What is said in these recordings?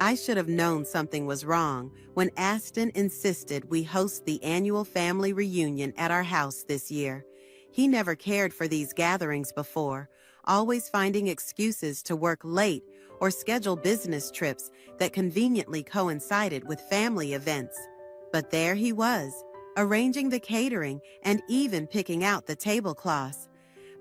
I should have known something was wrong when Aston insisted we host the annual family reunion at our house this year. He never cared for these gatherings before, always finding excuses to work late or schedule business trips that conveniently coincided with family events. But there he was, arranging the catering and even picking out the tablecloths.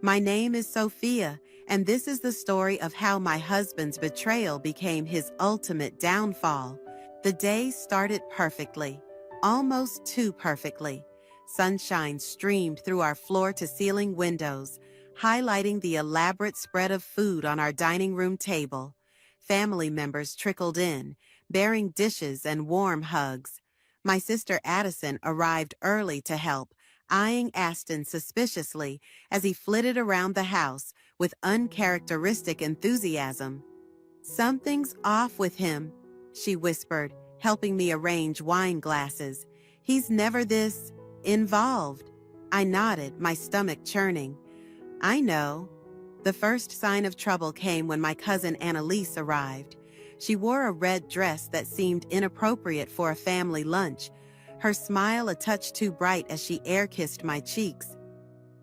My name is Sophia, and this is the story of how my husband's betrayal became his ultimate downfall. The day started perfectly, almost too perfectly. Sunshine streamed through our floor-to-ceiling windows, highlighting the elaborate spread of food on our dining room table. Family members trickled in, bearing dishes and warm hugs. My sister Addison arrived early to help, eyeing Aston suspiciously as he flitted around the house with uncharacteristic enthusiasm. "Something's off with him," she whispered, helping me arrange wine glasses. "He's never this involved." I nodded, my stomach churning. "I know." The first sign of trouble came when my cousin Annalise arrived. She wore a red dress that seemed inappropriate for a family lunch, her smile a touch too bright as she air-kissed my cheeks.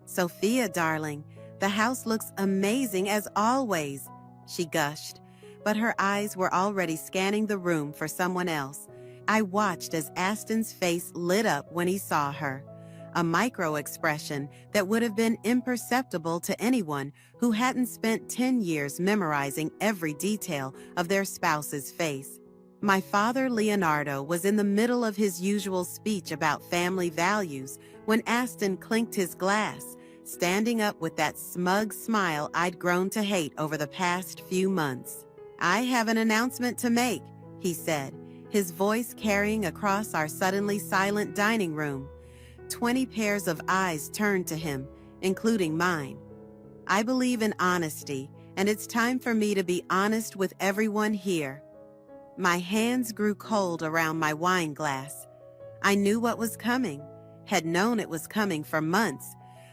"Sophia, darling, the house looks amazing as always," she gushed, but her eyes were already scanning the room for someone else. I watched as Aston's face lit up when he saw her, a micro-expression that would have been imperceptible to anyone who hadn't spent 10 years memorizing every detail of their spouse's face. My father, Leonardo, was in the middle of his usual speech about family values when Aston clinked his glass, standing up with that smug smile I'd grown to hate over the past few months. "I have an announcement to make," he said, his voice carrying across our suddenly silent dining room. 20 pairs of eyes turned to him, including mine. "I believe in honesty, and it's time for me to be honest with everyone here." My hands grew cold around my wine glass. I knew what was coming, had known it was coming for months,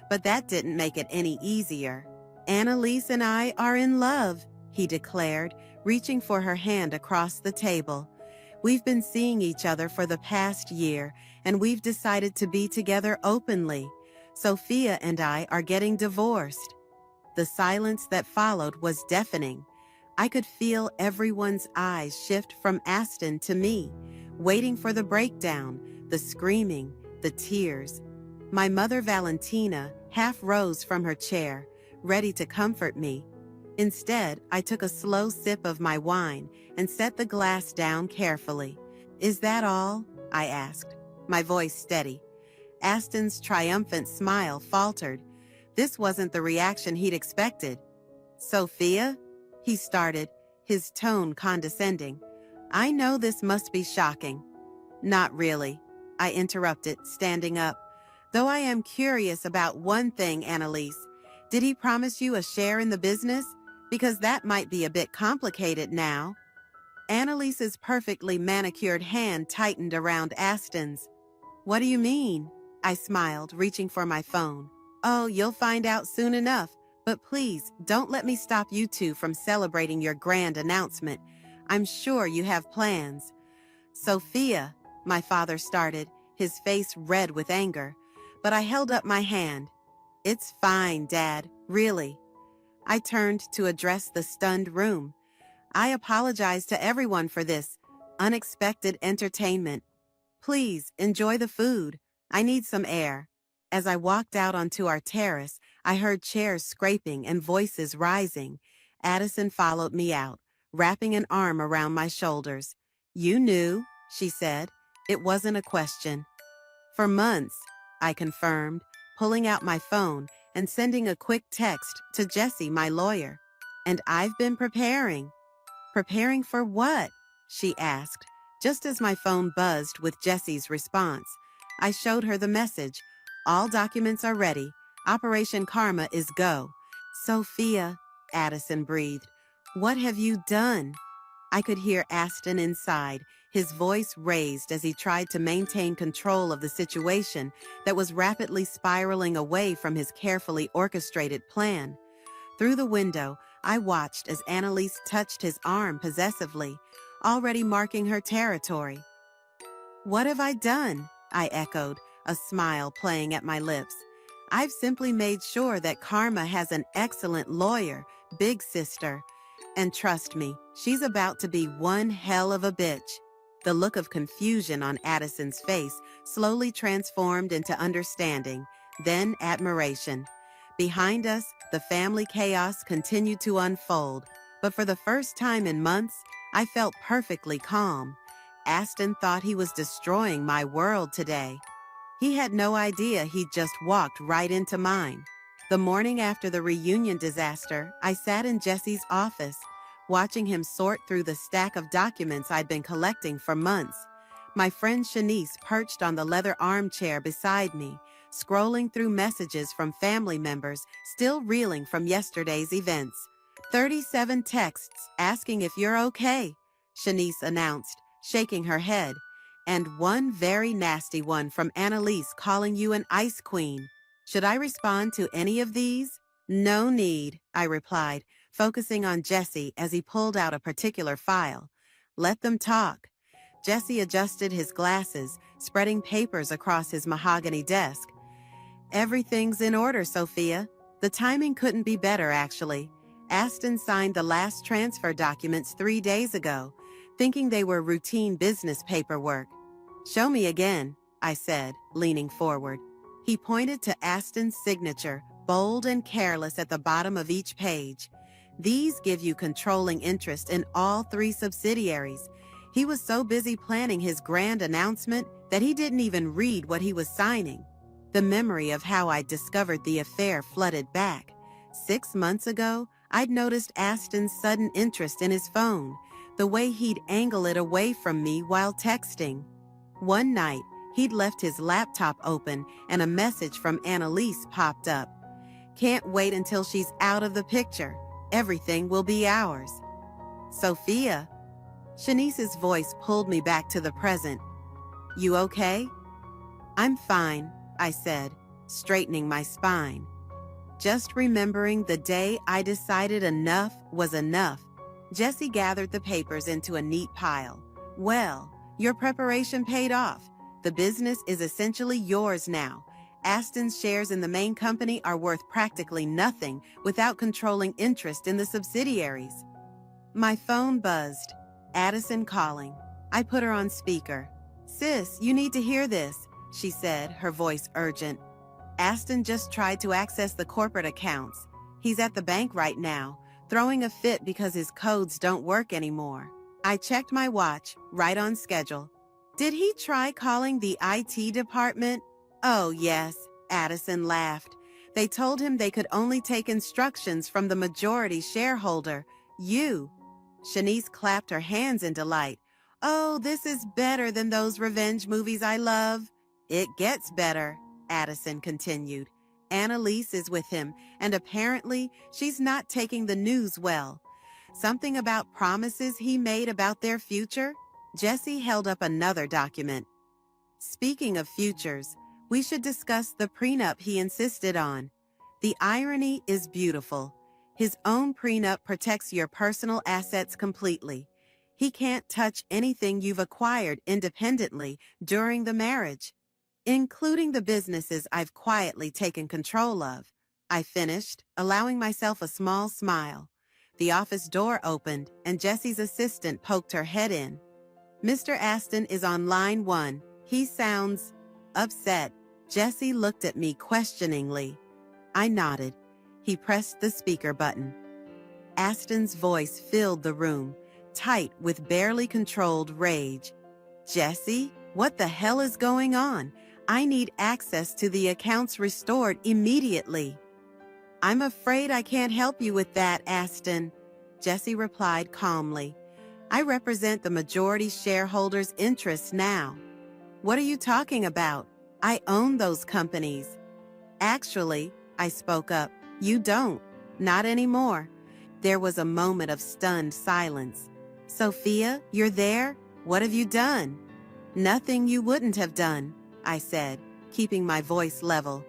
but that didn't make it any easier. "Annalise and I are in love," he declared, reaching for her hand across the table. "We've been seeing each other for the past year, and we've decided to be together openly. Sophia and I are getting divorced." The silence that followed was deafening. I could feel everyone's eyes shift from Aston to me, waiting for the breakdown, the screaming, the tears. My mother, Valentina, half rose from her chair, ready to comfort me. Instead, I took a slow sip of my wine and set the glass down carefully. "Is that all?" I asked, my voice steady. Aston's triumphant smile faltered. This wasn't the reaction he'd expected. "Sophia?" he started, his tone condescending. "I know this must be shocking." "Not really," I interrupted, standing up. "Though I am curious about one thing, Annalise. Did he promise you a share in the business? Because that might be a bit complicated now." Annalise's perfectly manicured hand tightened around Aston's. "What do you mean?" I smiled, reaching for my phone. "Oh, you'll find out soon enough. But please, don't let me stop you two from celebrating your grand announcement. I'm sure you have plans." "Sophia," my father started, his face red with anger. But I held up my hand. "It's fine, Dad, really." I turned to address the stunned room. "I apologize to everyone for this unexpected entertainment. Please, enjoy the food. I need some air." As I walked out onto our terrace, I heard chairs scraping and voices rising. Addison followed me out, wrapping an arm around my shoulders. "You knew," she said. "It wasn't a question." "For months," I confirmed, pulling out my phone and sending a quick text to Jesse, my lawyer. "And I've been preparing." "Preparing for what?" she asked, just as my phone buzzed with Jesse's response. I showed her the message. "All documents are ready. Operation Karma is go." "Sophia," Addison breathed, "what have you done?" I could hear Aston inside, his voice raised as he tried to maintain control of the situation that was rapidly spiraling away from his carefully orchestrated plan. Through the window, I watched as Annalise touched his arm possessively, already marking her territory. What have I done? I echoed, a smile playing at my lips. I've simply made sure that Karma has an excellent lawyer, big sister. And trust me, she's about to be one hell of a bitch. The look of confusion on Addison's face slowly transformed into understanding, then admiration. Behind us, the family chaos continued to unfold, but for the first time in months, I felt perfectly calm. Aston thought he was destroying my world today. He had no idea he'd just walked right into mine. The morning after the reunion disaster, I sat in Jesse's office, watching him sort through the stack of documents I'd been collecting for months. My friend Shanice perched on the leather armchair beside me, scrolling through messages from family members still reeling from yesterday's events. 37 texts asking if you're okay, Shanice announced, shaking her head. And one very nasty one from Annalise calling you an ice queen. Should I respond to any of these? No need, I replied, focusing on Jesse as he pulled out a particular file. Let them talk. Jesse adjusted his glasses, spreading papers across his mahogany desk. Everything's in order, Sophia. The timing couldn't be better, actually. Aston signed the last transfer documents 3 days ago, thinking they were routine business paperwork. Show me again, I said, leaning forward. He pointed to Aston's signature, bold and careless at the bottom of each page. These give you controlling interest in all 3 subsidiaries. He was so busy planning his grand announcement that he didn't even read what he was signing. The memory of how I discovered the affair flooded back. 6 months ago, I'd noticed Aston's sudden interest in his phone, the way he'd angle it away from me while texting. One night, he'd left his laptop open and a message from Annalise popped up. Can't wait until she's out of the picture. Everything will be ours. Sophia. Shanice's voice pulled me back to the present. You okay? I'm fine, I said, straightening my spine. Just remembering the day I decided enough was enough. Jesse gathered the papers into a neat pile. Well, your preparation paid off. The business is essentially yours now. Aston's shares in the main company are worth practically nothing without controlling interest in the subsidiaries. My phone buzzed. Addison calling. I put her on speaker. Sis, you need to hear this, she said, her voice urgent. Aston just tried to access the corporate accounts. He's at the bank right now, throwing a fit because his codes don't work anymore. I checked my watch, right on schedule. Did he try calling the IT department? Oh, yes, Addison laughed. They told him they could only take instructions from the majority shareholder, you. Shanice clapped her hands in delight. Oh, this is better than those revenge movies I love. It gets better, Addison continued. Annalise is with him, and apparently she's not taking the news well. Something about promises he made about their future? Jesse held up another document. Speaking of futures, we should discuss the prenup he insisted on. The irony is beautiful. His own prenup protects your personal assets completely. He can't touch anything you've acquired independently during the marriage, including the businesses I've quietly taken control of. I finished, allowing myself a small smile. The office door opened, and Jesse's assistant poked her head in. Mr. Aston is on line 1. He sounds upset. Jesse looked at me questioningly. I nodded. He pressed the speaker button. Aston's voice filled the room, tight with barely controlled rage. Jesse, what the hell is going on? I need access to the accounts restored immediately. I'm afraid I can't help you with that, Aston, Jesse replied calmly. I represent the majority shareholders' interests now. What are you talking about? I own those companies. Actually, I spoke up, you don't. Not anymore. There was a moment of stunned silence. Sophia, you're there? What have you done? Nothing you wouldn't have done, I said, keeping my voice level.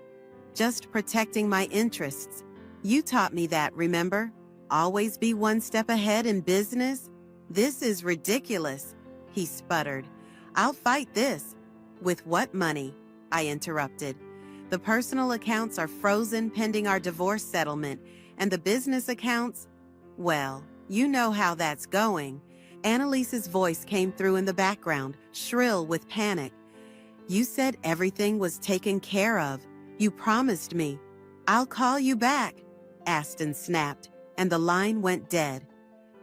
Just protecting my interests. You taught me that, remember? Always be one step ahead in business. This is ridiculous, he sputtered. I'll fight this. With what money? I interrupted. The personal accounts are frozen pending our divorce settlement, and the business accounts, well, you know how that's going. Annalise's voice came through in the background, shrill with panic. You said everything was taken care of. You promised me. I'll call you back, Aston snapped, and the line went dead.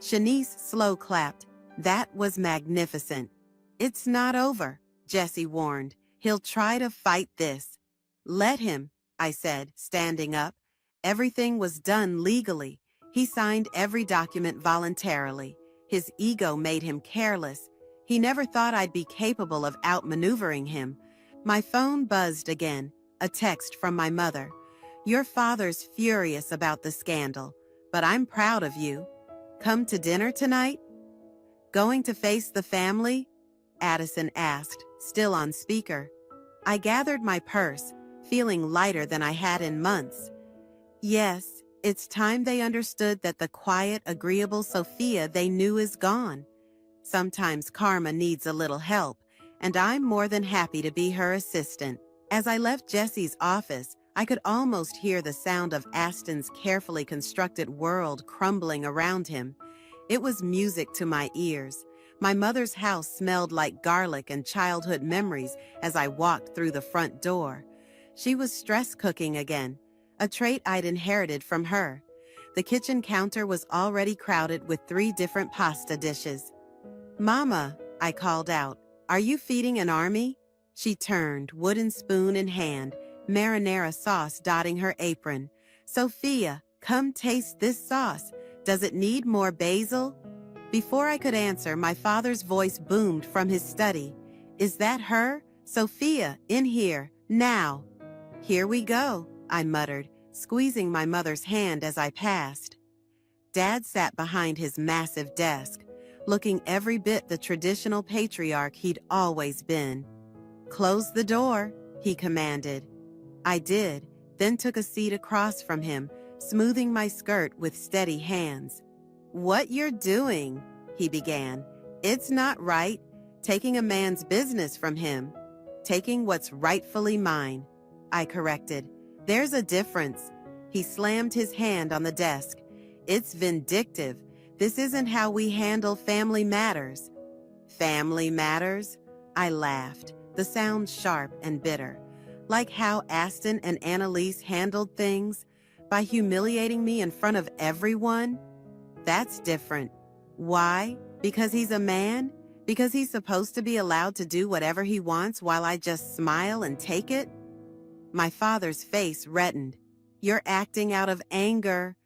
Shanice slow clapped. That was magnificent. It's not over, Jesse warned. He'll try to fight this. Let him, I said, standing up. Everything was done legally. He signed every document voluntarily. His ego made him careless. He never thought I'd be capable of outmaneuvering him. My phone buzzed again, a text from my mother. Your father's furious about the scandal, but I'm proud of you. Come to dinner tonight? Going to face the family? Addison asked, still on speaker. I gathered my purse, feeling lighter than I had in months. Yes, it's time they understood that the quiet, agreeable Sophia they knew is gone. Sometimes karma needs a little help, and I'm more than happy to be her assistant. As I left Jesse's office, I could almost hear the sound of Aston's carefully constructed world crumbling around him. It was music to my ears. My mother's house smelled like garlic and childhood memories as I walked through the front door. She was stress cooking again, a trait I'd inherited from her. The kitchen counter was already crowded with 3 different pasta dishes. Mama, I called out, are you feeding an army? She turned, wooden spoon in hand, marinara sauce dotting her apron. Sophia, come taste this sauce. Does it need more basil? Before I could answer, my father's voice boomed from his study. Is that her? Sophia, in here, now. Here we go, I muttered, squeezing my mother's hand as I passed. Dad sat behind his massive desk, looking every bit the traditional patriarch he'd always been. Close the door, he commanded. I did, then took a seat across from him, smoothing my skirt with steady hands. What you're doing, he began. It's not right, taking a man's business from him. Taking what's rightfully mine, I corrected. There's a difference. He slammed his hand on the desk. It's vindictive. This isn't how we handle family matters. Family matters? I laughed, the sound sharp and bitter. Like how Aston and Annalise handled things, by humiliating me in front of everyone? That's different. Why? Because he's a man? Because he's supposed to be allowed to do whatever he wants while I just smile and take it? My father's face reddened. You're acting out of anger.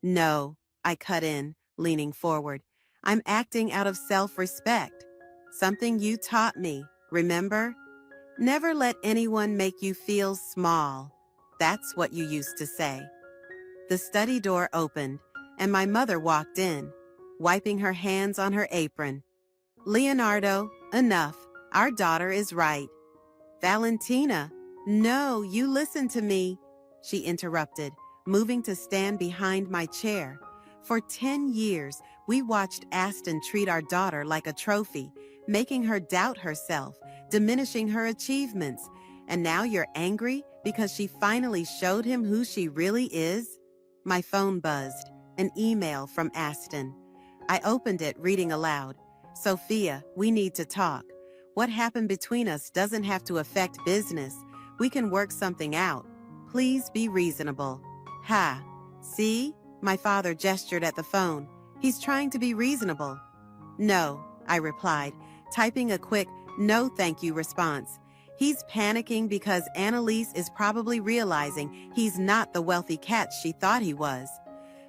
No, I cut in, leaning forward. I'm acting out of self-respect. Something you taught me, remember? Never let anyone make you feel small. That's what you used to say. The study door opened, and my mother walked in, wiping her hands on her apron. Leonardo, enough. Our daughter is right. Valentina, no, you listen to me, she interrupted, moving to stand behind my chair. For 10 years, we watched Aston treat our daughter like a trophy, making her doubt herself, diminishing her achievements. And now you're angry because she finally showed him who she really is? My phone buzzed, an email from Aston. I opened it, reading aloud. Sophia, we need to talk. What happened between us doesn't have to affect business. We can work something out. Please be reasonable. Ha. See? My father gestured at the phone. He's trying to be reasonable. No, I replied, typing a quick, no thank you response. He's panicking because Annalise is probably realizing he's not the wealthy catch she thought he was.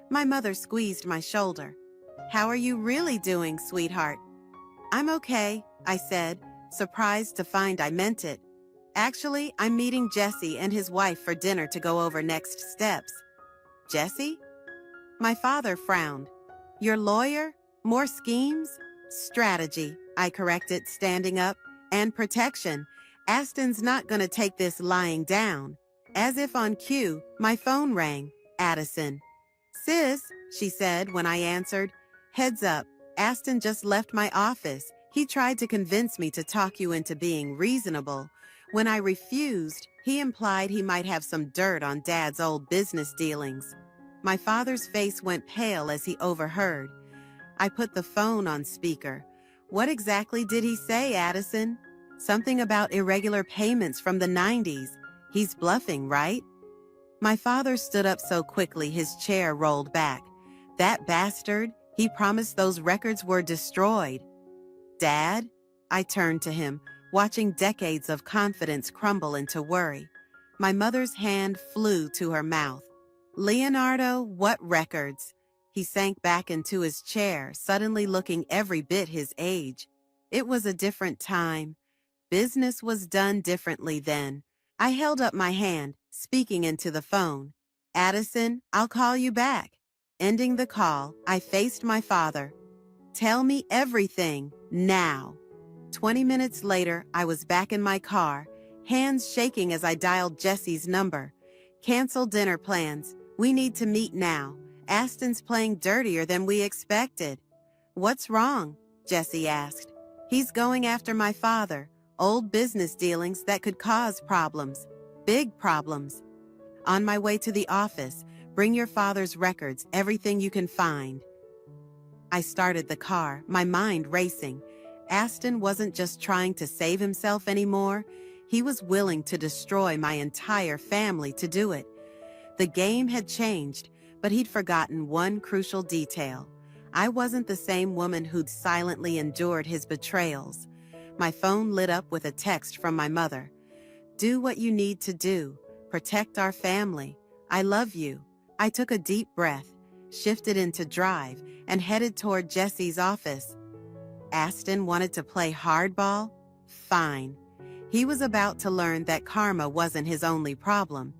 My mother squeezed my shoulder. How are you really doing, sweetheart? I'm okay, I said, surprised to find I meant it. Actually, I'm meeting Jesse and his wife for dinner to go over next steps. Jesse? My father frowned. Your lawyer? More schemes? Strategy, I corrected, standing up. And protection. Aston's not gonna take this lying down. As if on cue, my phone rang. Addison. Sis, she said when I answered. Heads up, Aston just left my office. He tried to convince me to talk you into being reasonable. When I refused, he implied he might have some dirt on Dad's old business dealings. My father's face went pale as he overheard. I put the phone on speaker. What exactly did he say, Addison? Something about irregular payments from the 90s. He's bluffing, right? My father stood up so quickly his chair rolled back. That bastard, he promised those records were destroyed. Dad? I turned to him, watching decades of confidence crumble into worry. My mother's hand flew to her mouth. Leonardo, what records? He sank back into his chair, suddenly looking every bit his age. It was a different time. Business was done differently then. I held up my hand, speaking into the phone. Addison, I'll call you back. Ending the call, I faced my father. Tell me everything, now. 20 minutes later, I was back in my car, hands shaking as I dialed Jesse's number. Cancel dinner plans. We need to meet now. Aston's playing dirtier than we expected. What's wrong? Jesse asked. He's going after my father. Old business dealings that could cause problems. Big problems. On my way to the office, bring your father's records, everything you can find. I started the car, my mind racing. Aston wasn't just trying to save himself anymore. He was willing to destroy my entire family to do it. The game had changed, but he'd forgotten one crucial detail. I wasn't the same woman who'd silently endured his betrayals. My phone lit up with a text from my mother. Do what you need to do. Protect our family. I love you. I took a deep breath, shifted into drive, and headed toward Jesse's office. Aston wanted to play hardball? Fine. He was about to learn that karma wasn't his only problem.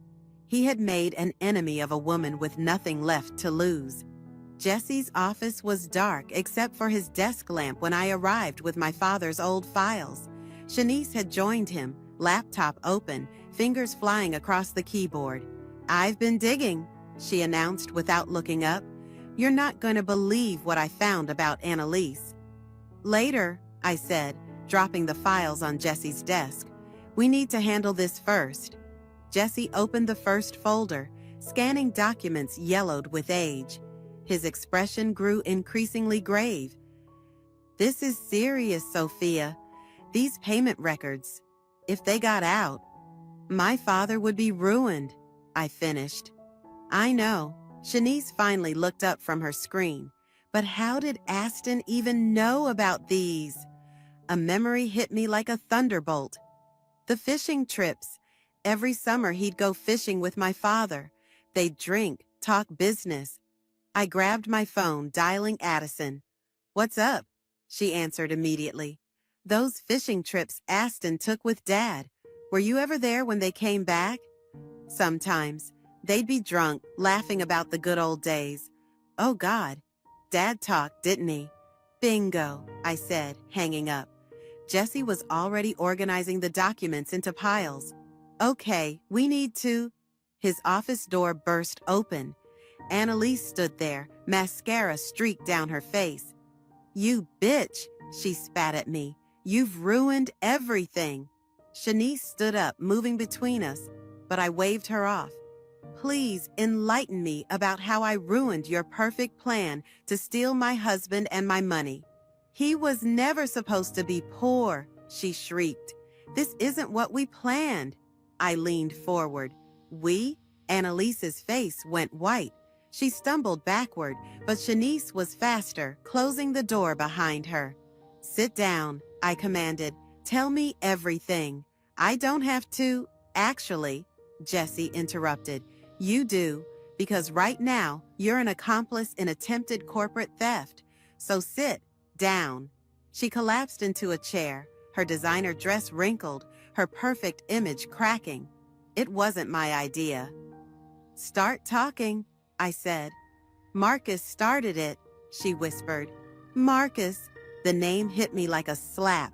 He had made an enemy of a woman with nothing left to lose. Jesse's office was dark except for his desk lamp when I arrived with my father's old files. Shanice had joined him, laptop open, fingers flying across the keyboard. I've been digging, she announced without looking up. You're not going to believe what I found about Annalise. Later, I said, dropping the files on Jesse's desk. We need to handle this first. Jesse opened the first folder, scanning documents yellowed with age. His expression grew increasingly grave. This is serious, Sophia. These payment records, if they got out, my father would be ruined, I finished. I know. Shanice finally looked up from her screen. But how did Aston even know about these? A memory hit me like a thunderbolt. The fishing trips. Every summer he'd go fishing with my father. They'd drink, talk business. I grabbed my phone, dialing Addison. What's up? She answered immediately. Those fishing trips Aston took with Dad. Were you ever there when they came back? Sometimes. They'd be drunk, laughing about the good old days. Oh God. Dad talked, didn't he? Bingo, I said, hanging up. Jesse was already organizing the documents into piles. Okay, we need to... His office door burst open. Annalise stood there, mascara streaked down her face. You bitch, she spat at me. You've ruined everything. Shanice stood up, moving between us, but I waved her off. Please enlighten me about how I ruined your perfect plan to steal my husband and my money. He was never supposed to be poor, she shrieked. This isn't what we planned. I leaned forward. We? Annalise's face went white. She stumbled backward, but Shanice was faster, closing the door behind her. Sit down, I commanded. Tell me everything. I don't have to... Actually, Jesse interrupted. You do, because right now you're an accomplice in attempted corporate theft. So sit down. She collapsed into a chair, her designer dress wrinkled, her perfect image cracking. It wasn't my idea. Start talking, I said. Marcus started it, she whispered. Marcus, the name hit me like a slap.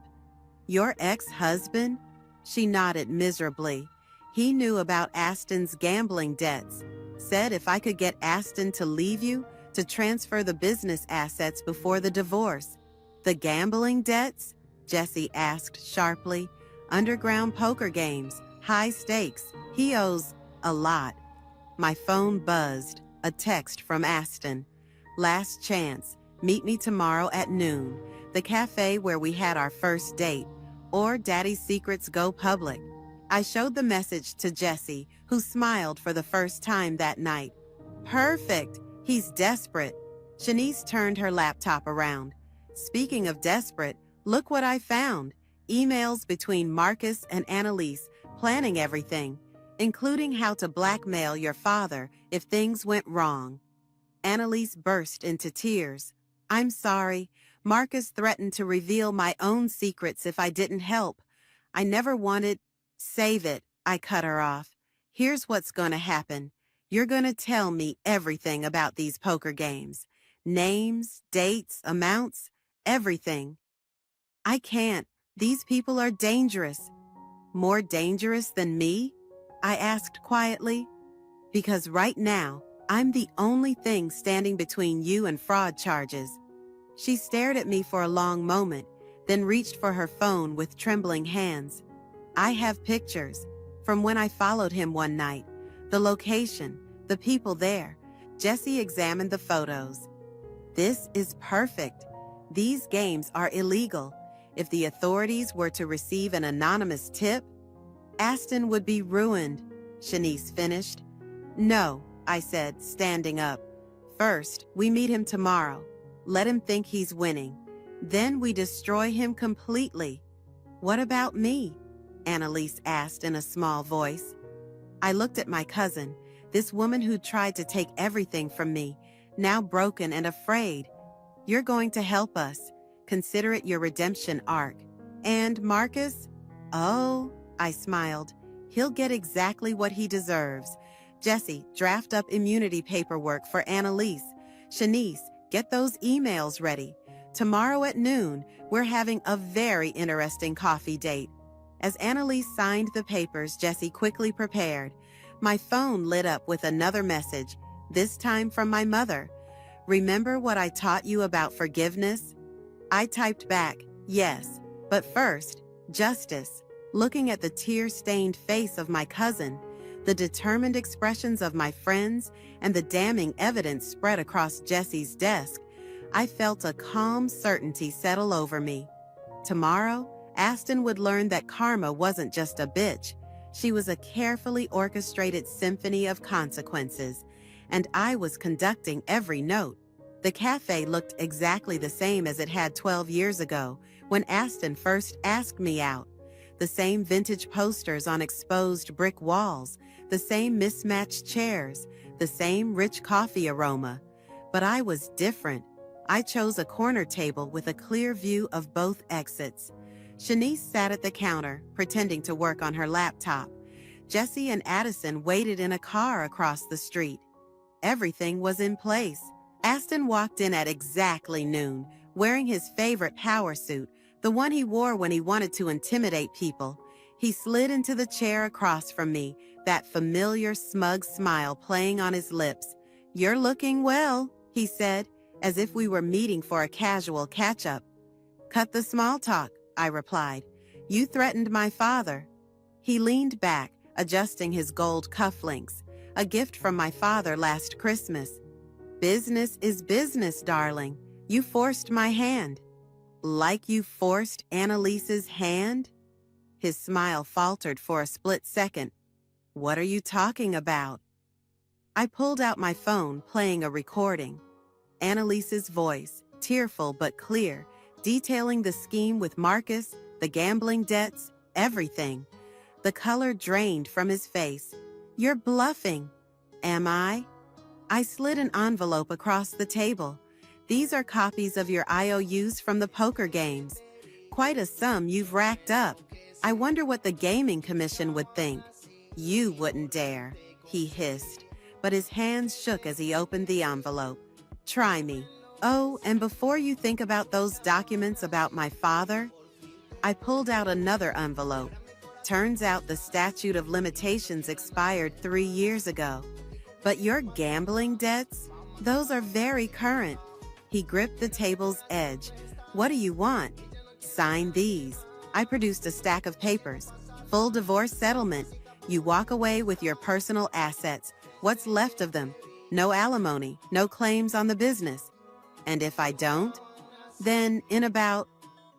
Your ex-husband? She nodded miserably. He knew about Aston's gambling debts. Said if I could get Aston to leave you, to transfer the business assets before the divorce. The gambling debts? Jesse asked sharply. Underground poker games, high stakes. He owes a lot. My phone buzzed. A text from Aston. Last chance. Meet me tomorrow at noon. The cafe where we had our first date. Or Daddy's secrets go public. I showed the message to Jesse, who smiled for the first time that night. Perfect. He's desperate. Shanice turned her laptop around. Speaking of desperate, look what I found. Emails between Marcus and Annalise, planning everything, including how to blackmail your father if things went wrong. Annalise burst into tears. I'm sorry. Marcus threatened to reveal my own secrets if I didn't help. I never wanted... Save it, I cut her off. Here's what's gonna happen. You're gonna tell me everything about these poker games. Names, dates, amounts, everything. I can't. These people are dangerous. More dangerous than me? I asked quietly. Because right now, I'm the only thing standing between you and fraud charges. She stared at me for a long moment, then reached for her phone with trembling hands. I have pictures from when I followed him one night. The location, the people there. Jesse examined the photos. This is perfect. These games are illegal. If the authorities were to receive an anonymous tip, Aston would be ruined, Shanice finished. No, I said, standing up. First, we meet him tomorrow. Let him think he's winning. Then we destroy him completely. What about me? Annalise asked in a small voice. I looked at my cousin, this woman who tried to take everything from me, now broken and afraid. You're going to help us. Consider it your redemption arc. And Marcus? Oh, I smiled. He'll get exactly what he deserves. Jesse, draft up immunity paperwork for Annalise. Shanice, get those emails ready. Tomorrow at noon, we're having a very interesting coffee date. As Annalise signed the papers, Jesse quickly prepared. My phone lit up with another message, this time from my mother. Remember what I taught you about forgiveness? I typed back, yes, but first, justice. Looking at the tear-stained face of my cousin, the determined expressions of my friends, and the damning evidence spread across Jesse's desk, I felt a calm certainty settle over me. Tomorrow, Aston would learn that karma wasn't just a bitch. She was a carefully orchestrated symphony of consequences, and I was conducting every note. The cafe looked exactly the same as it had 12 years ago when Aston first asked me out. The same vintage posters on exposed brick walls, the same mismatched chairs, the same rich coffee aroma. But I was different. I chose a corner table with a clear view of both exits. Shanice sat at the counter, pretending to work on her laptop. Jesse and Addison waited in a car across the street. Everything was in place. Aston walked in at exactly noon, wearing his favorite power suit, the one he wore when he wanted to intimidate people. He slid into the chair across from me, that familiar smug smile playing on his lips. You're looking well, he said, as if we were meeting for a casual catch-up. Cut the small talk, I replied. You threatened my father. He leaned back, adjusting his gold cufflinks, a gift from my father last Christmas. Business is business, darling. You forced my hand. Like you forced Annalise's hand? His smile faltered for a split second. What are you talking about? I pulled out my phone, playing a recording. Annalise's voice, tearful but clear, detailing the scheme with Marcus, the gambling debts, everything. The color drained from his face. You're bluffing. Am I? I slid an envelope across the table. These are copies of your IOUs from the poker games. Quite a sum you've racked up. I wonder what the gaming commission would think. You wouldn't dare, he hissed, but his hands shook as he opened the envelope. Try me. Oh, and before you think about those documents about my father, I pulled out another envelope. Turns out the statute of limitations expired 3 years ago. But your gambling debts? Those are very current. He gripped the table's edge. What do you want? Sign these. I produced a stack of papers. Full divorce settlement. You walk away with your personal assets. What's left of them? No alimony, no claims on the business. And if I don't? Then in about,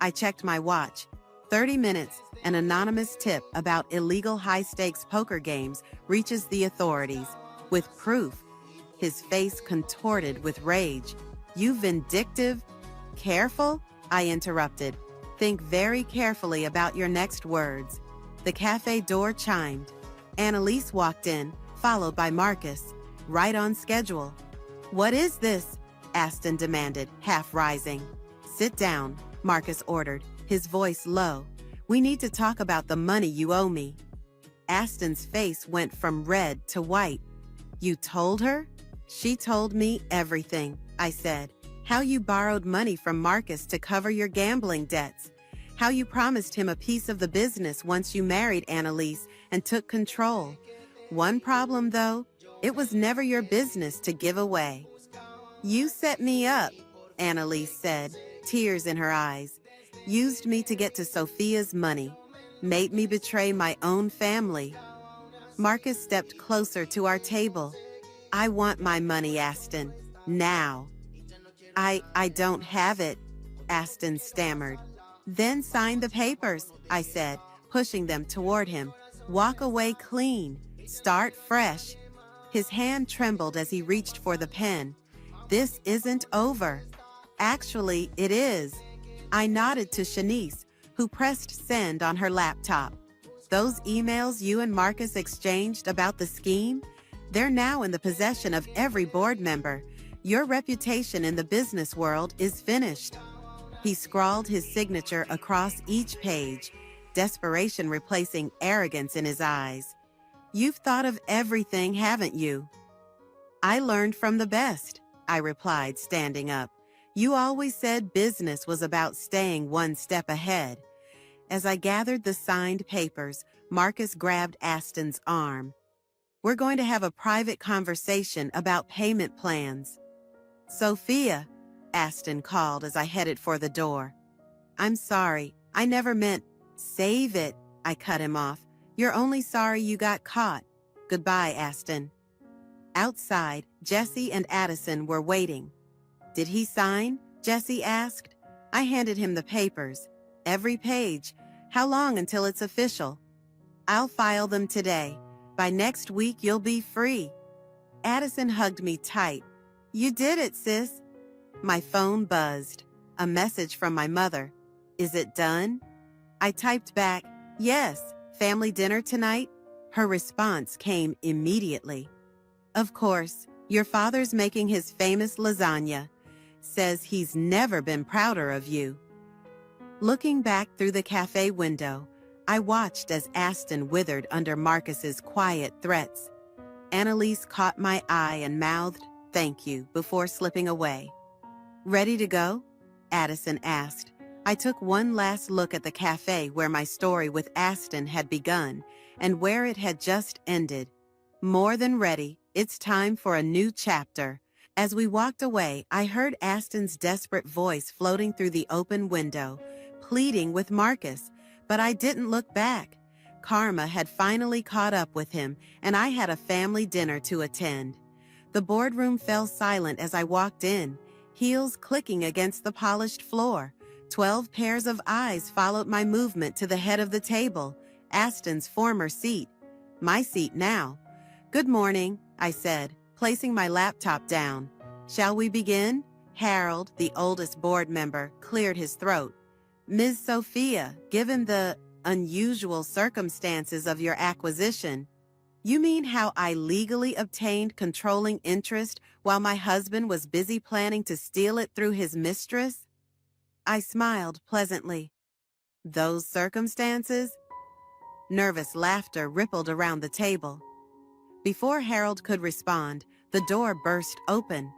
I checked my watch, 30 minutes, an anonymous tip about illegal high-stakes poker games reaches the authorities. With proof. His face contorted with rage. You vindictive? Careful? I interrupted. Think very carefully about your next words. The cafe door chimed. Annalise walked in, followed by Marcus. Right on schedule. What is this? Aston demanded, half rising. Sit down, Marcus ordered, his voice low. We need to talk about the money you owe me. Aston's face went from red to white. You told her? She told me everything, I said. How you borrowed money from Marcus to cover your gambling debts. How you promised him a piece of the business once you married Annalise and took control. One problem, though, it was never your business to give away. You set me up, Annalise said, tears in her eyes. Used me to get to Sophia's money. Made me betray my own family. Marcus stepped closer to our table. I want my money, Aston. Now. I don't have it, Aston stammered. Then sign the papers, I said, pushing them toward him. Walk away clean. Start fresh. His hand trembled as he reached for the pen. This isn't over. Actually, it is. I nodded to Shanice, who pressed send on her laptop. Those emails you and Marcus exchanged about the scheme? They're now in the possession of every board member. Your reputation in the business world is finished. He scrawled his signature across each page, desperation replacing arrogance in his eyes. You've thought of everything, haven't you? I learned from the best, I replied, standing up. You always said business was about staying one step ahead. As I gathered the signed papers, Marcus grabbed Aston's arm. We're going to have a private conversation about payment plans. Sophia, Aston called as I headed for the door. I'm sorry, I never meant, save it, I cut him off. You're only sorry you got caught. Goodbye, Aston. Outside, Jesse and Addison were waiting. Did he sign? Jesse asked. I handed him the papers. Every page. How long until it's official? I'll file them today. By next week, you'll be free. Addison hugged me tight. You did it, sis. My phone buzzed. A message from my mother. Is it done? I typed back, yes. Family dinner tonight? Her response came immediately. Of course, your father's making his famous lasagna. Says he's never been prouder of you. Looking back through the cafe window, I watched as Aston withered under Marcus's quiet threats. Annalise caught my eye and mouthed, "Thank you," before slipping away. Ready to go? Addison asked. I took one last look at the cafe where my story with Aston had begun and where it had just ended. More than ready, it's time for a new chapter. As we walked away, I heard Aston's desperate voice floating through the open window, pleading with Marcus, but I didn't look back. Karma had finally caught up with him, and I had a family dinner to attend. The boardroom fell silent as I walked in, heels clicking against the polished floor. 12 pairs of eyes followed my movement to the head of the table, Aston's former seat. My seat now. Good morning, I said, placing my laptop down. Shall we begin? Harold, the oldest board member, cleared his throat. Ms. Sophia, given the unusual circumstances of your acquisition, you mean how I legally obtained controlling interest while my husband was busy planning to steal it through his mistress? I smiled pleasantly. Those circumstances? Nervous laughter rippled around the table. Before Harold could respond, the door burst open.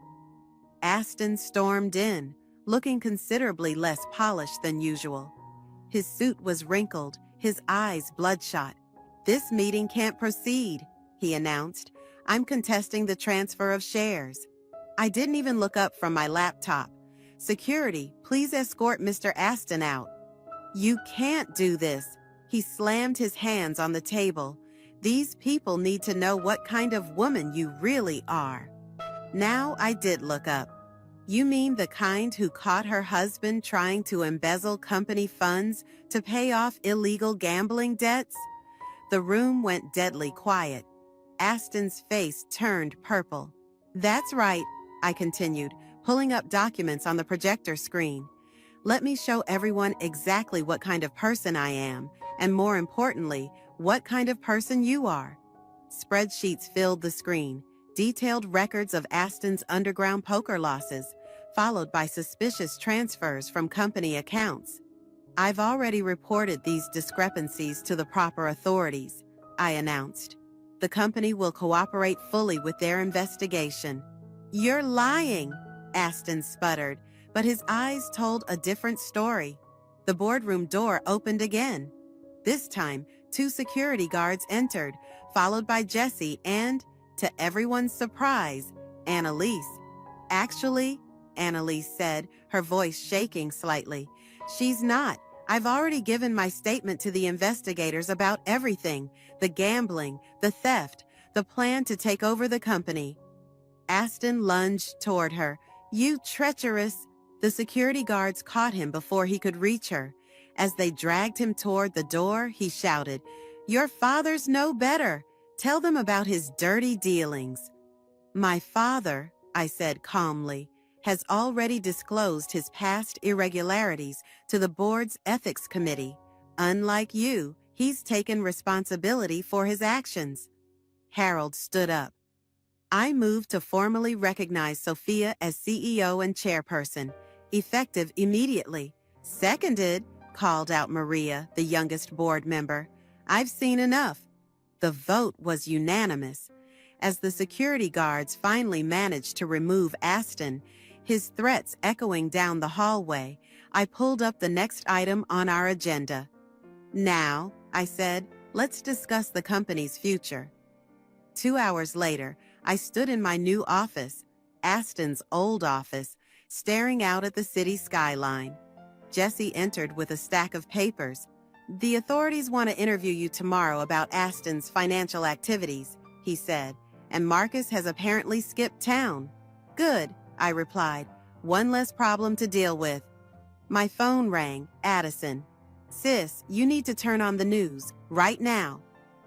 Aston stormed in, looking considerably less polished than usual. His suit was wrinkled, his eyes bloodshot. This meeting can't proceed, he announced. I'm contesting the transfer of shares. I didn't even look up from my laptop. Security, please escort Mr. Aston out. You can't do this. He slammed his hands on the table. These people need to know what kind of woman you really are. Now I did look up. You mean the kind who caught her husband trying to embezzle company funds to pay off illegal gambling debts? The room went deadly quiet. Aston's face turned purple. That's right, I continued, pulling up documents on the projector screen. Let me show everyone exactly what kind of person I am, and more importantly, what kind of person you are. Spreadsheets filled the screen, detailed records of Aston's underground poker losses, followed by suspicious transfers from company accounts. I've already reported these discrepancies to the proper authorities, I announced. The company will cooperate fully with their investigation. You're lying, Aston sputtered, but his eyes told a different story. The boardroom door opened again. This time, 2 security guards entered, followed by Jesse and, to everyone's surprise, Annalise. Actually, Annalise said, her voice shaking slightly, she's not. I've already given my statement to the investigators about everything, the gambling, the theft, the plan to take over the company. Aston lunged toward her. You treacherous! The security guards caught him before he could reach her. As they dragged him toward the door, he shouted, Your fathers know better. Tell them about his dirty dealings. My father, I said calmly, has already disclosed his past irregularities to the board's ethics committee. Unlike you, he's taken responsibility for his actions. Harold stood up. I moved to formally recognize Sophia as CEO and chairperson, effective immediately. Seconded, called out Maria, the youngest board member. I've seen enough. The vote was unanimous. As the security guards finally managed to remove Aston, his threats echoing down the hallway, I pulled up the next item on our agenda. Now, I said, let's discuss the company's future. 2 hours later, I stood in my new office, Aston's old office, staring out at the city skyline. Jesse entered with a stack of papers. The authorities want to interview you tomorrow about Aston's financial activities, he said, and Marcus has apparently skipped town. Good, I replied. One less problem to deal with. My phone rang. Addison. Sis, you need to turn on the news, right now.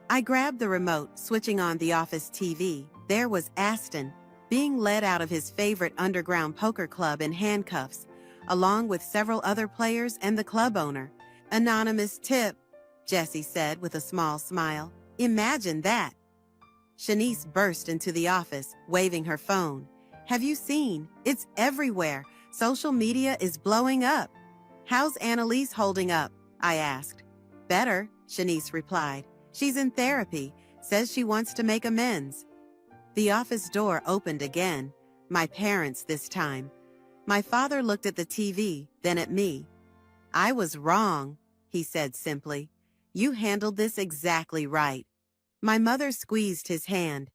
I grabbed the remote, switching on the office TV. There was Aston, being led out of his favorite underground poker club in handcuffs, along with several other players and the club owner. Anonymous tip, Jesse said with a small smile. Imagine that. Shanice burst into the office, waving her phone. Have you seen? It's everywhere. Social media is blowing up. How's Annalise holding up? I asked. Better, Shanice replied. She's in therapy, says she wants to make amends. The office door opened again. My parents this time. My father looked at the TV, then at me. I was wrong, he said simply. You handled this exactly right. My mother squeezed his hand.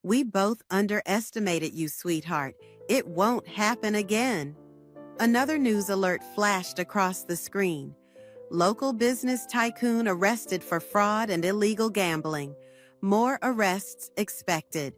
We both underestimated you, sweetheart. It won't happen again. Another news alert flashed across the screen. Local business tycoon arrested for fraud and illegal gambling. More arrests expected.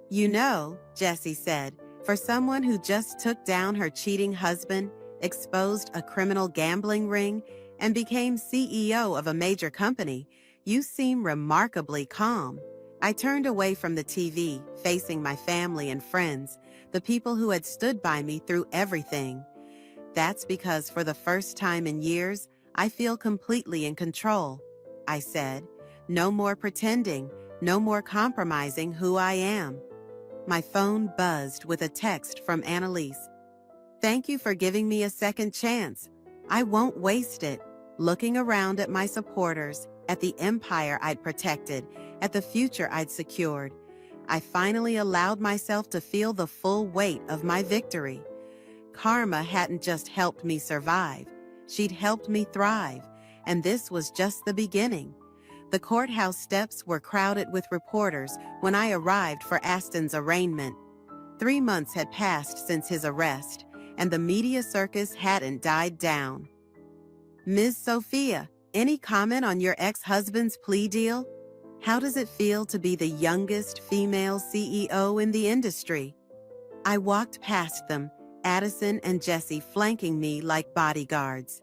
You know, Jesse said, for someone who just took down her cheating husband, exposed a criminal gambling ring, and became CEO of a major company, you seem remarkably calm. I turned away from the TV, facing my family and friends, the people who had stood by me through everything. That's because for the first time in years, I feel completely in control, I said. No more pretending, no more compromising who I am. My phone buzzed with a text from Annalise. Thank you for giving me a second chance. I won't waste it. Looking around at my supporters, at the empire I'd protected, at the future I'd secured, I finally allowed myself to feel the full weight of my victory. Karma hadn't just helped me survive. She'd helped me thrive, and this was just the beginning. The courthouse steps were crowded with reporters when I arrived for Aston's arraignment. 3 months had passed since his arrest, and the media circus hadn't died down. Ms. Sophia, any comment on your ex-husband's plea deal? How does it feel to be the youngest female CEO in the industry? I walked past them, Addison and Jesse flanking me like bodyguards.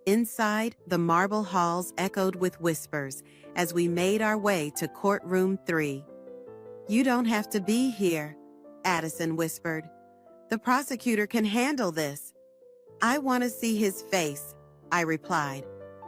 Inside, the marble halls echoed with whispers as we made our way to courtroom 3. You don't have to be here, Addison whispered. The prosecutor can handle this. I want to see his face, I replied.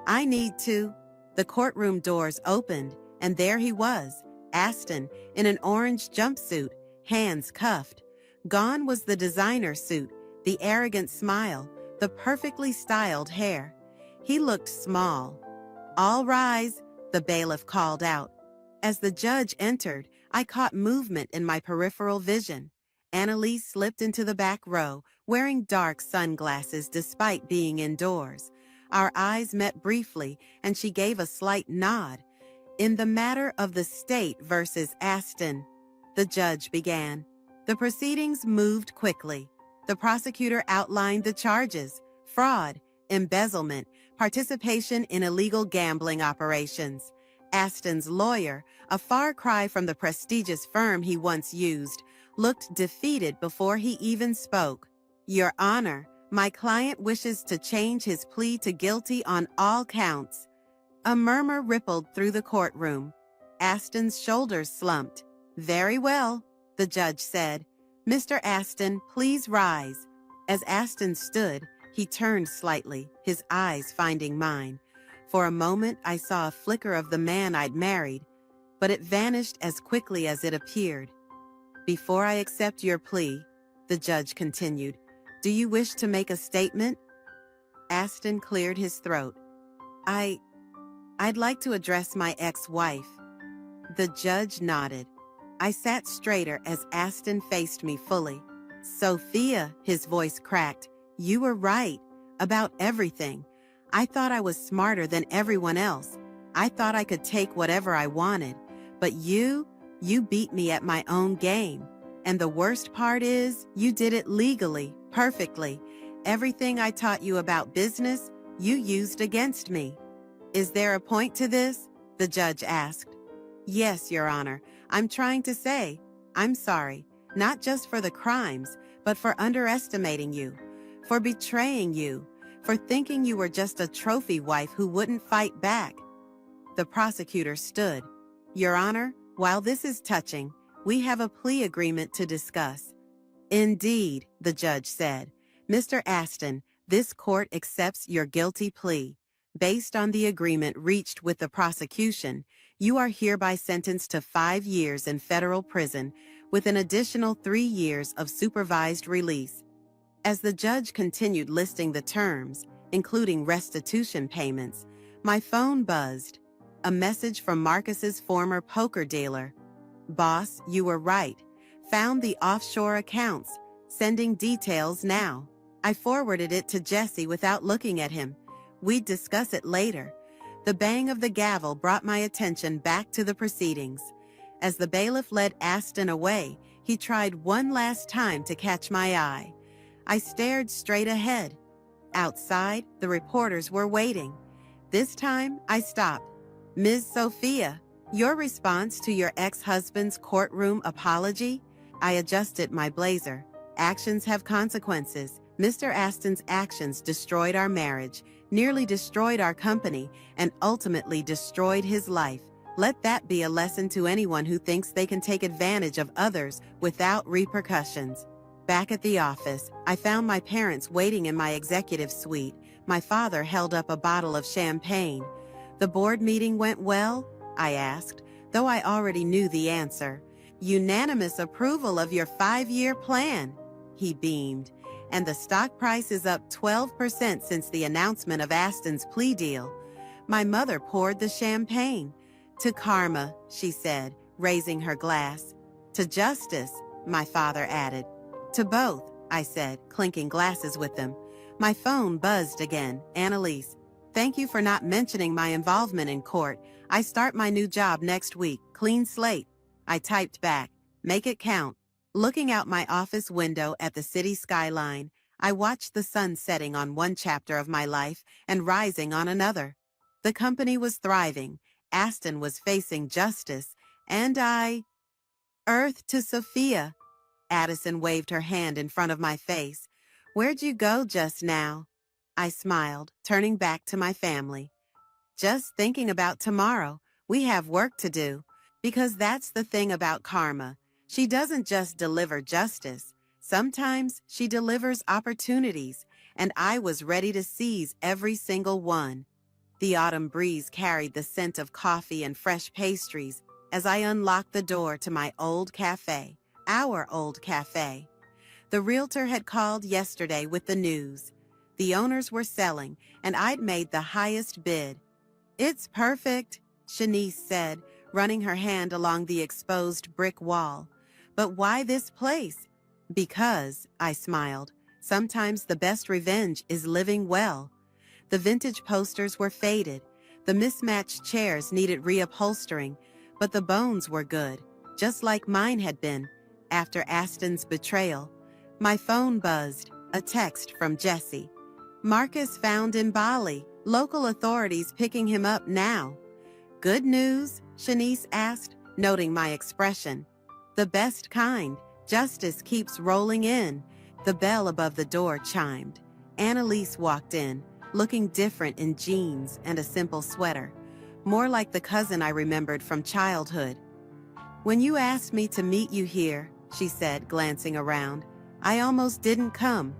I need to. The courtroom doors opened, and there he was, Aston, in an orange jumpsuit, hands cuffed. Gone was the designer suit, the arrogant smile, the perfectly styled hair. He looked small. All rise, the bailiff called out. As the judge entered, I caught movement in my peripheral vision. Annalise slipped into the back row, wearing dark sunglasses despite being indoors. Our eyes met briefly, and she gave a slight nod. In the matter of the state versus Aston, the judge began. The proceedings moved quickly. The prosecutor outlined the charges: fraud, embezzlement, participation in illegal gambling operations. Aston's lawyer, a far cry from the prestigious firm he once used, looked defeated before he even spoke. Your Honor, my client wishes to change his plea to guilty on all counts. A murmur rippled through the courtroom. Aston's shoulders slumped. Very well, the judge said. Mr. Aston, please rise. As Aston stood, he turned slightly, his eyes finding mine. For a moment, I saw a flicker of the man I'd married, but it vanished as quickly as it appeared. Before I accept your plea, the judge continued, do you wish to make a statement? Aston cleared his throat. I'd like to address my ex-wife. The judge nodded. I sat straighter as Aston faced me fully. Sophia, his voice cracked, you were right about everything. I thought I was smarter than everyone else. I thought I could take whatever I wanted. But you beat me at my own game. And the worst part is, you did it legally, perfectly. Everything I taught you about business, you used against me. Is there a point to this? The judge asked. Yes, Your Honor. I'm trying to say, I'm sorry, not just for the crimes, but for underestimating you, for betraying you, for thinking you were just a trophy wife who wouldn't fight back. The prosecutor stood. Your Honor, while this is touching, we have a plea agreement to discuss. Indeed, the judge said. Mr. Aston, this court accepts your guilty plea. Based on the agreement reached with the prosecution, you are hereby sentenced to 5 years in federal prison with an additional 3 years of supervised release. As the judge continued listing the terms, including restitution payments, my phone buzzed. A message from Marcus's former poker dealer. Boss, you were right. Found the offshore accounts. Sending details now. I forwarded it to Jesse without looking at him. We'd discuss it later. The bang of the gavel brought my attention back to the proceedings. As the bailiff led Aston away, he tried one last time to catch my eye. I stared straight ahead. Outside, the reporters were waiting. This time, I stopped. Ms. Sophia, your response to your ex-husband's courtroom apology? I adjusted my blazer. Actions have consequences. Mr. Aston's actions destroyed our marriage, nearly destroyed our company, and ultimately destroyed his life. Let that be a lesson to anyone who thinks they can take advantage of others without repercussions. Back at the office, I found my parents waiting in my executive suite. My father held up a bottle of champagne. The board meeting went well? I asked, though I already knew the answer. Unanimous approval of your 5-year plan. He beamed. And the stock price is up 12% since the announcement of Aston's plea deal. My mother poured the champagne. To karma, she said, raising her glass. To justice, my father added. To both, I said, clinking glasses with them. My phone buzzed again. Annalise, thank you for not mentioning my involvement in court. I start my new job next week. Clean slate. I typed back. Make it count. Looking out my office window at the city skyline, I watched the sun setting on one chapter of my life and rising on another. The company was thriving, Aston was facing justice, and Earth to Sophia. Addison waved her hand in front of my face. Where'd you go just now? I smiled, turning back to my family. Just thinking about tomorrow. We have work to do. Because that's the thing about karma. She doesn't just deliver justice. Sometimes she delivers opportunities, and I was ready to seize every single one. The autumn breeze carried the scent of coffee and fresh pastries as I unlocked the door to my old cafe, our old cafe. The realtor had called yesterday with the news. The owners were selling, and I'd made the highest bid. It's perfect, Shanice said, running her hand along the exposed brick wall. But why this place? Because, I smiled, sometimes the best revenge is living well. The vintage posters were faded. The mismatched chairs needed reupholstering, but the bones were good, just like mine had been. After Aston's betrayal, my phone buzzed, a text from Jesse. Marcus found in Bali, local authorities picking him up now. Good news? Shanice asked, noting my expression. The best kind. Justice keeps rolling in. The bell above the door chimed. Annalise walked in, looking different in jeans and a simple sweater, more like the cousin I remembered from childhood. When you asked me to meet you here, she said, glancing around, I almost didn't come.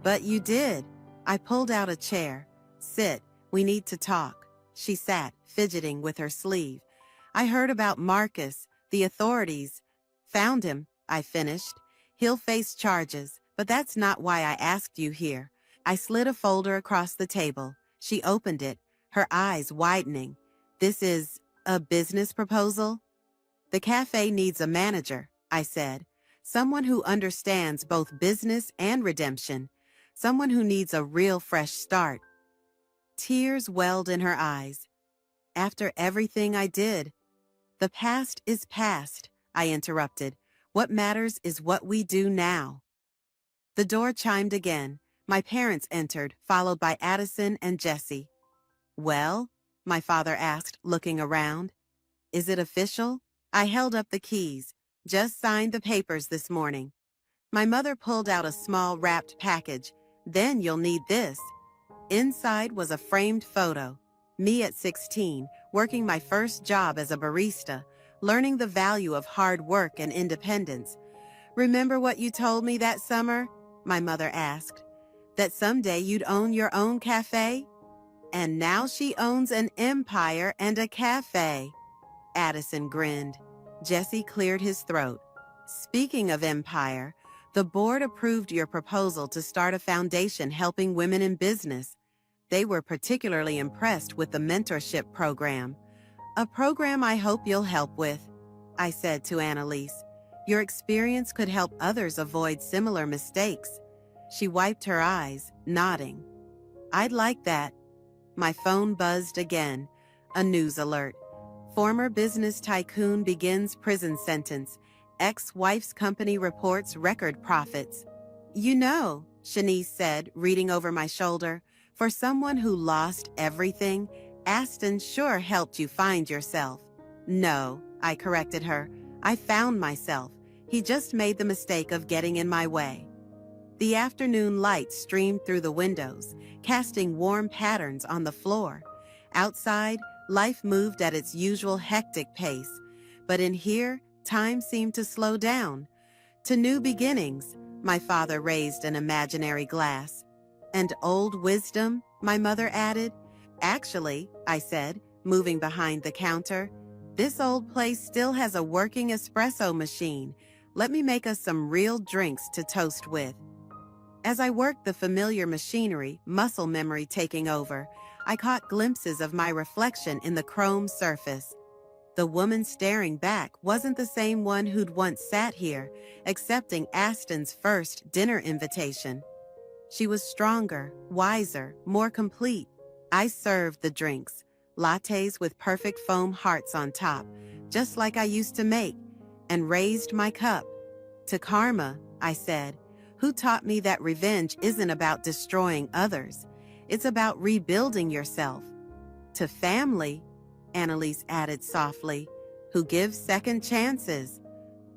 But you did. I pulled out a chair. Sit, we need to talk. She sat, fidgeting with her sleeve. I heard about Marcus, the authorities. Found him, I finished. He'll face charges, but that's not why I asked you here. I slid a folder across the table. She opened it, her eyes widening. This is a business proposal? The cafe needs a manager, I said. Someone who understands both business and redemption. Someone who needs a real fresh start. Tears welled in her eyes. After everything I did. The past is past, I interrupted. What matters is what we do now. The door chimed again. My parents entered, followed by Addison and Jesse. Well? My father asked, looking around. Is it official? I held up the keys. Just signed the papers this morning. My mother pulled out a small wrapped package. Then you'll need this. Inside was a framed photo. Me at 16, working my first job as a barista, learning the value of hard work and independence. Remember what you told me that summer? My mother asked. That someday you'd own your own cafe? And now she owns an empire and a cafe. Addison grinned. Jesse cleared his throat. Speaking of empire, the board approved your proposal to start a foundation helping women in business. They were particularly impressed with the mentorship program. A program I hope you'll help with, I said to Annalise. Your experience could help others avoid similar mistakes. She wiped her eyes, nodding. I'd like that. My phone buzzed again. A news alert. Former business tycoon begins prison sentence. Ex-wife's company reports record profits. You know, Shanice said, reading over my shoulder, for someone who lost everything, Aston sure helped you find yourself. No, I corrected her. I found myself. He just made the mistake of getting in my way. The afternoon light streamed through the windows, casting warm patterns on the floor. Outside, life moved at its usual hectic pace, but in here, time seemed to slow down. To new beginnings, my father raised an imaginary glass. And old wisdom, my mother added. Actually, I said, moving behind the counter, this old place still has a working espresso machine. Let me make us some real drinks to toast with. As I worked the familiar machinery, muscle memory taking over, I caught glimpses of my reflection in the chrome surface. The woman staring back wasn't the same one who'd once sat here, accepting Aston's first dinner invitation. She was stronger, wiser, more complete. I served the drinks, lattes with perfect foam hearts on top, just like I used to make, and raised my cup. To karma, I said, who taught me that revenge isn't about destroying others. It's about rebuilding yourself. To family, Annalise added softly, who gives second chances.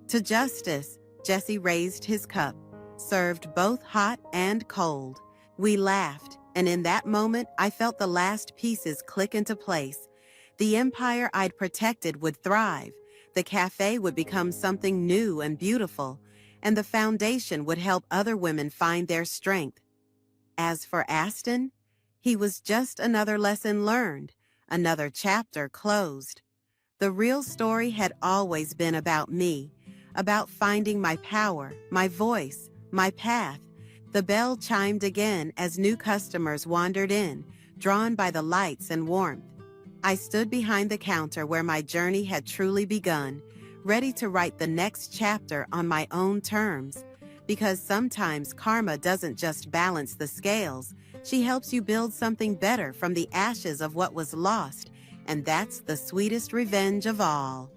To justice, Jesse raised his cup, served both hot and cold. We laughed, and in that moment, I felt the last pieces click into place. The empire I'd protected would thrive, the cafe would become something new and beautiful, and the foundation would help other women find their strength. As for Aston, he was just another lesson learned, another chapter closed. The real story had always been about me, about finding my power, my voice, my path. The bell chimed again as new customers wandered in, drawn by the lights and warmth. I stood behind the counter where my journey had truly begun, ready to write the next chapter on my own terms. Because sometimes karma doesn't just balance the scales, she helps you build something better from the ashes of what was lost, and that's the sweetest revenge of all.